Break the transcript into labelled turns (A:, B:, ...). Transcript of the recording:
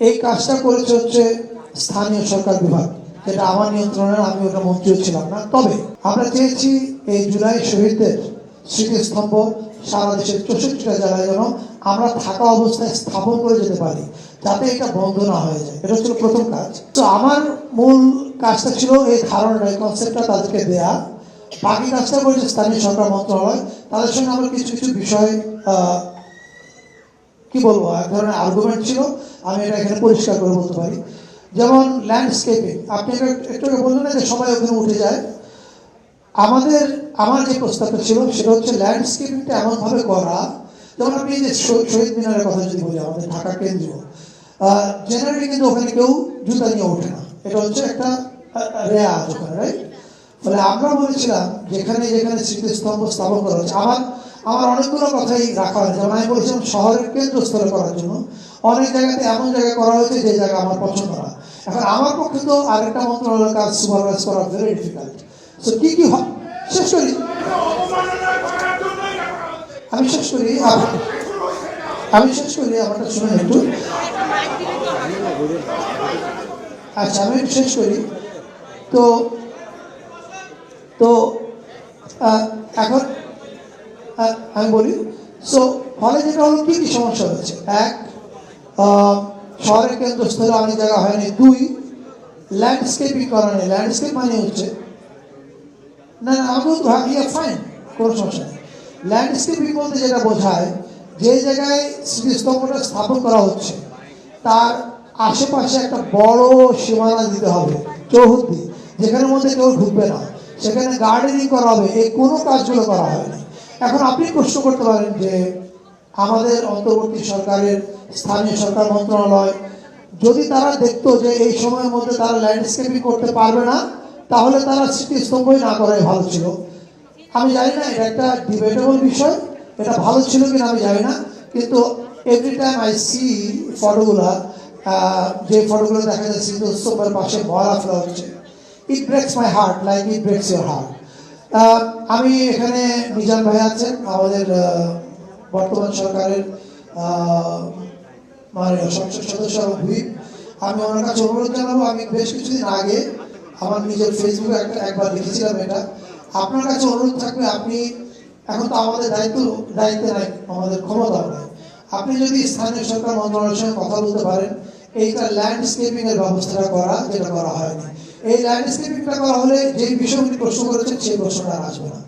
A: এই কাজটা করেছে হচ্ছে স্থানীয় সরকার বিভাগ, যেটা আমার নিয়ন্ত্রণে, আমি ওটা মন্ত্রীও ছিলাম না। তবে আমরা চেয়েছি এই জুলাই শহীদদের স্মৃতিস্তম্ভ সারা দেশের 64টা জেলায় যেন আমরা থাকা অবস্থায় স্থাপন করে যেতে পারি, যাতে এটা বন্ধ না হয়ে যায়। এটা ছিল প্রথম কাজ। তো আমার মূল কাজটা ছিল এই ধারণাটা, এই কনসেপ্টটা তাদেরকে দেয়া। বাকি কাজটা করেছে স্থানীয় সরকার মন্ত্রণালয়। তাদের সঙ্গে আমার কিছু কিছু বিষয় কি বলবো, এক ধরনের আর্গুমেন্ট ছিল, আমি এটা এখানে পরিষ্কার করে বলতে পারি। যেমন ল্যান্ডস্কেপিং, আপনি একটু বললেন না যে সবাই ওখানে উঠে যায়। আমার যে প্রস্তাবটা ছিল সেটা হচ্ছে ল্যান্ডস্কেপিংটা এমনভাবে করা, যেমন আপনি যে শহীদ মিনারের কথা যদি বলি, আমাদের ঢাকা কেন্দ্রীয়, জেনারেলি কিন্তু ওখানে কেউ জুতা নিয়ে ওঠে না, এটা হচ্ছে একটা রেয়াজ ওখানে, রাইট? ফলে আমরা বলেছিলাম যেখানে যেখানে স্মৃতিস্তম্ভ স্থাপন করা হচ্ছে, আমার অনেকগুলো কথাই রাখা হয়। যেমন আমি বলেছিলাম শহরের কেন্দ্রস্থলে করার জন্য অনেক জায়গাতে এমন জায়গায় করা হয়েছে যে জায়গা আমার পছন্দ না। এখন আমার পক্ষে তো আরেকটা মন্ত্রণালয়ের কাজ সুপারভাইজ করা ভেরি ডিফিকাল্ট। সো কি কি শেষ করি, আমি শেষ করি আমারটা শুনে একটু। আচ্ছা, আমি একটু শেষ করি। তো তো এখন আমি বলি। সো ফলে যেটা হলো, কি কি সমস্যা হচ্ছে? এক, শহরের কেন্দ্রস্থলে অনেক জায়গা হয়নি। দুই, ল্যান্ডস্কেপিং করা নেই। ল্যান্ডস্কেপ মানে হচ্ছে না আমি ফাইন, কোনো সমস্যা নেই। ল্যান্ডস্কেপিং বলতে যেটা বোঝায়, যে জায়গায় স্মৃতিস্তম্ভটা স্থাপন করা হচ্ছে তার আশেপাশে একটা বড় সীমানা দিতে হবে, চৌহদ্দি, যেখানের মধ্যে কেউ ঢুকবে না, সেখানে গার্ডেনিং করা হবে। এই কোনো কাজগুলো করা হয়নি। এখন আপনি প্রশ্ন করতে পারেন যে আমাদের অন্তর্বর্তী সরকারের স্থানীয় সরকার মন্ত্রণালয় যদি তারা দেখতো যে এই সময়ের মধ্যে তারা ল্যান্ডস্কেপিং করতে পারবে না, তাহলে তারা স্মৃতিস্তম্ভই না করাই ভালো ছিল। আমি জানি না, এটা একটা ডিবেটেবল বিষয়, এটা ভালো ছিল কিনা আমি জানি না। কিন্তু এভরি টাইম আই সি ফটোগুলা, যে ফটোগুলো দেখা যায় স্মৃতিস্তম্ভের পাশে ময়লা ফেলা হচ্ছে, it breaks my heart like it breaks your heart. আমি এখানে মিজান ভাই আছেন, আমাদের বর্তমান সরকারের মানে সংসদ সদস্য এবং হুইপ। আমি ওনার কাছে অনুরোধ জানাবো, আমি বেশ কিছুদিন আগে আমার নিজের ফেসবুকে একবার লিখেছিলাম এটা। আপনার কাছে অনুরোধ থাকবে, আপনি এখন তো আমাদের দায়িত্বে নাই, আমাদের ক্ষমতা নাই, আপনি যদি স্থানীয় সরকার মন্ত্রণালয়ের সঙ্গে কথা বলতে পারেন, এইটা ল্যান্ডস্কেপিং এর ব্যবস্থাটা করা, যেটা করা হয়নি। এই ল্যান্ডস্কেপিংটা করা হলে যে বিষয়গুলি প্রশ্ন করেছেন সেই প্রশ্নটা আসবে না।